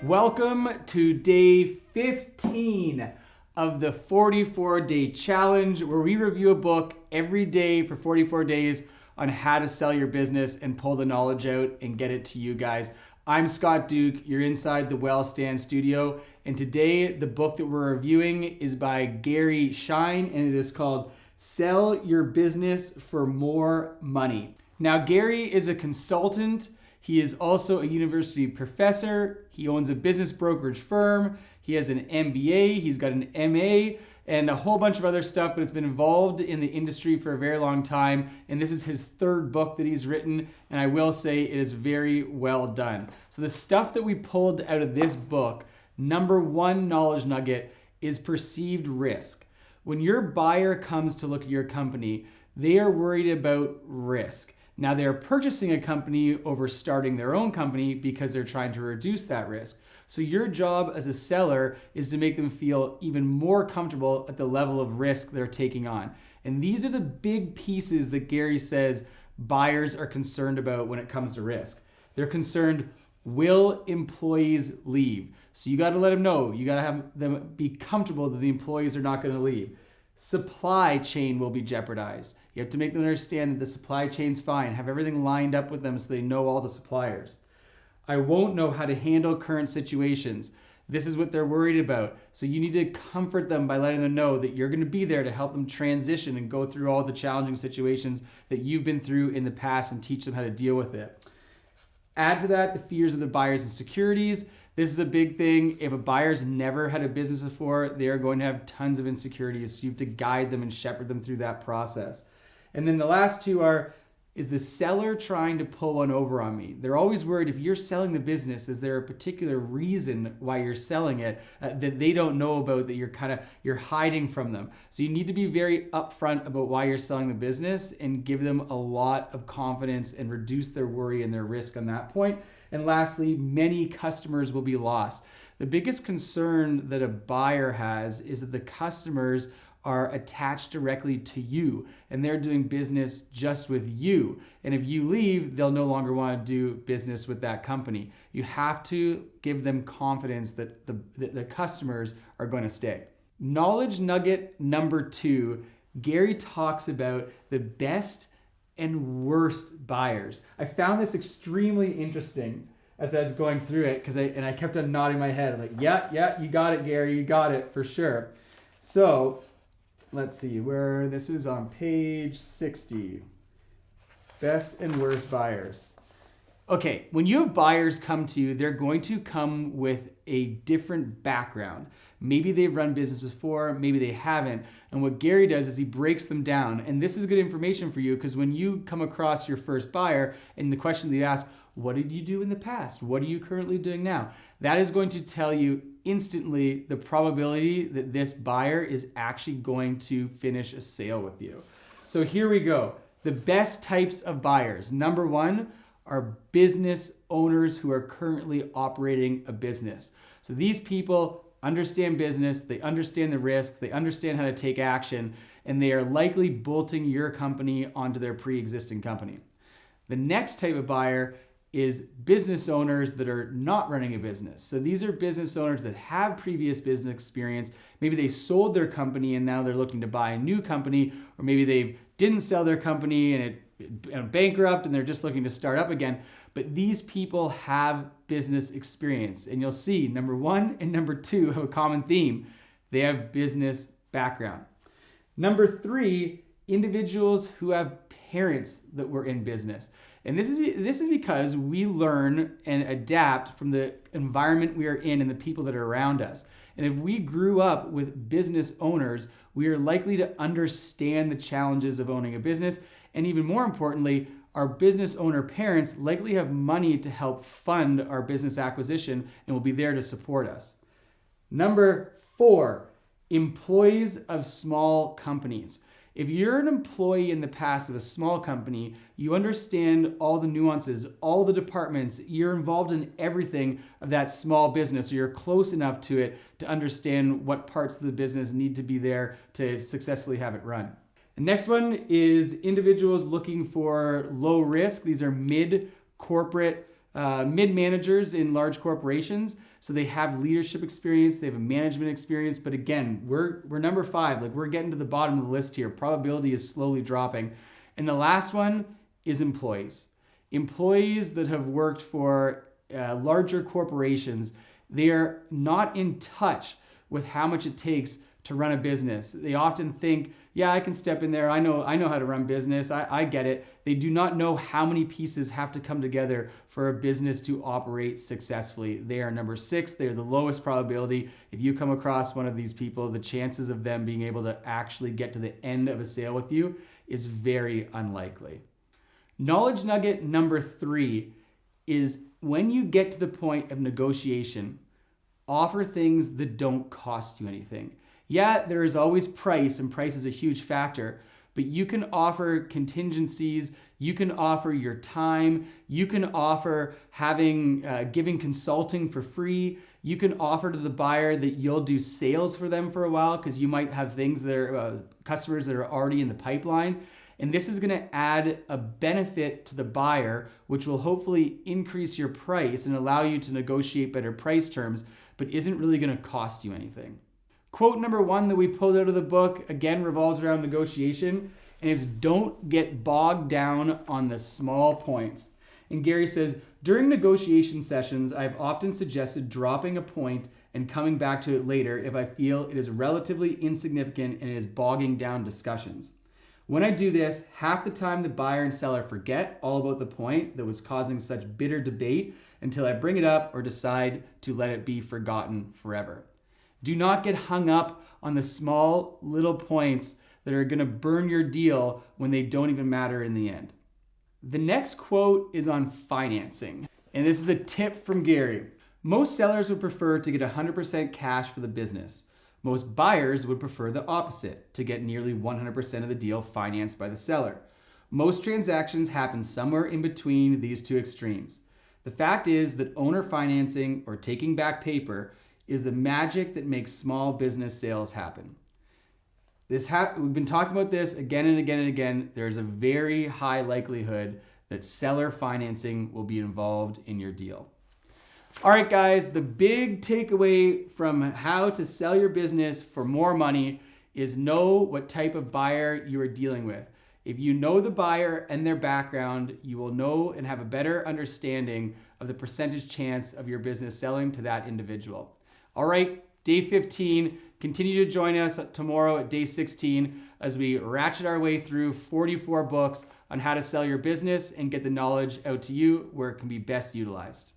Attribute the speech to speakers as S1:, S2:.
S1: Welcome to day 15 of the 44-day challenge, where we review a book every day for 44 days on how to sell your business and pull the knowledge out and get it to you guys. I'm Scott Duke. You're inside the Wellstand studio, and today the book that we're reviewing is by Gary Schine, and it is called Sell Your Business for More Money. Now, Gary is a consultant. He is also a university professor. He owns a business brokerage firm. He has an MBA. He's got an MA and a whole bunch of other stuff, but has been involved in the industry for a very long time. And this is his third book that he's written. And I will say it is very well done. So the stuff that we pulled out of this book, number one knowledge nugget is perceived risk. When your buyer comes to look at your company, they are worried about risk. Now, they're purchasing a company over starting their own company because they're trying to reduce that risk. So your job as a seller is to make them feel even more comfortable at the level of risk they're taking on. And these are the big pieces that Gary says buyers are concerned about when it comes to risk. They're concerned, will employees leave? So you got to let them know. You got to have them be comfortable that the employees are not going to leave. Supply chain will be jeopardized. You have to make them understand that the supply chain's fine. Have everything lined up with them so they know all the suppliers. I won't know how to handle current situations. This is what they're worried about. So you need to comfort them by letting them know that you're going to be there to help them transition and go through all the challenging situations that you've been through in the past and teach them how to deal with it. Add to that the fears of the buyer's insecurities. This is a big thing. If a buyer's never had a business before, they are going to have tons of insecurities. So you have to guide them and shepherd them through that process. And then the last two is the seller trying to pull one over on me? They're always worried, if you're selling the business, is there a particular reason why you're selling it that they don't know about, that you're hiding from them? So you need to be very upfront about why you're selling the business and give them a lot of confidence and reduce their worry and their risk on that point. And lastly, many customers will be lost. The biggest concern that a buyer has is that the customers are attached directly to you and they're doing business just with you. And if you leave, they'll no longer want to do business with that company. You have to give them confidence that the customers are going to stay. Knowledge nugget number 2, Gary talks about the best and worst buyers. I found this extremely interesting as I was going through it because I kept on nodding my head. I'm like, yeah, you got it, Gary, you got it for sure. So let's see where this was on page 60. Best and worst buyers. Okay, when you have buyers come to you, they're going to come with a different background. Maybe they've run business before, maybe they haven't. And what Gary does is he breaks them down. And this is good information for you because when you come across your first buyer and the question that you ask, what did you do in the past? What are you currently doing now? That is going to tell you instantly the probability that this buyer is actually going to finish a sale with you. So here we go. The best types of buyers. Number 1 are business owners who are currently operating a business. So these people understand business, they understand the risk, they understand how to take action, and they are likely bolting your company onto their pre-existing company. The next type of buyer is business owners that are not running a business. So these are business owners that have previous business experience. Maybe they sold their company and now they're looking to buy a new company, or maybe they didn't sell their company and it bankrupt and they're just looking to start up again. But these people have business experience. And you'll see number 1 and number 2 have a common theme. They have business background. Number 3, individuals who have parents that were in business. And this is because we learn and adapt from the environment we are in and the people that are around us. And if we grew up with business owners, we are likely to understand the challenges of owning a business. And even more importantly, our business owner parents likely have money to help fund our business acquisition and will be there to support us. Number 4, employees of small companies. If you're an employee in the past of a small company, you understand all the nuances, all the departments, you're involved in everything of that small business, or you're close enough to it to understand what parts of the business need to be there to successfully have it run. The next one is individuals looking for low risk. These are mid-corporate mid-managers in large corporations. So they have leadership experience, they have a management experience. But again, we're number 5. Like, we're getting to the bottom of the list here. Probability is slowly dropping. And the last one is employees. Employees that have worked for larger corporations, they are not in touch with how much it takes to run a business. They often think, yeah, I can step in there. I know how to run business. I get it. They do not know how many pieces have to come together for a business to operate successfully. They are number 6. They're the lowest probability. If you come across one of these people, the chances of them being able to actually get to the end of a sale with you is very unlikely. Knowledge nugget number 3 is when you get to the point of negotiation, offer things that don't cost you anything. Yeah, there is always price, and price is a huge factor, but you can offer contingencies, you can offer your time, you can offer giving consulting for free, you can offer to the buyer that you'll do sales for them for a while because you might have things that are customers that are already in the pipeline. And this is going to add a benefit to the buyer, which will hopefully increase your price and allow you to negotiate better price terms, but isn't really going to cost you anything. Quote number 1 that we pulled out of the book, again, revolves around negotiation, and it's don't get bogged down on the small points. And Gary says, during negotiation sessions, I've often suggested dropping a point and coming back to it later if I feel it is relatively insignificant and it is bogging down discussions. When I do this, half the time the buyer and seller forget all about the point that was causing such bitter debate until I bring it up or decide to let it be forgotten forever. Do not get hung up on the small little points that are going to burn your deal when they don't even matter in the end. The next quote is on financing, and this is a tip from Gary. Most sellers would prefer to get 100% cash for the business. Most buyers would prefer the opposite, to get nearly 100% of the deal financed by the seller. Most transactions happen somewhere in between these two extremes. The fact is that owner financing, or taking back paper, is the magic that makes small business sales happen. We've been talking about this again and again and again. There's a very high likelihood that seller financing will be involved in your deal. All right, guys, the big takeaway from how to sell your business for more money is know what type of buyer you are dealing with. If you know the buyer and their background, you will know and have a better understanding of the percentage chance of your business selling to that individual. All right, day 15, continue to join us tomorrow at day 16 as we ratchet our way through 44 books on how to sell your business and get the knowledge out to you where it can be best utilized.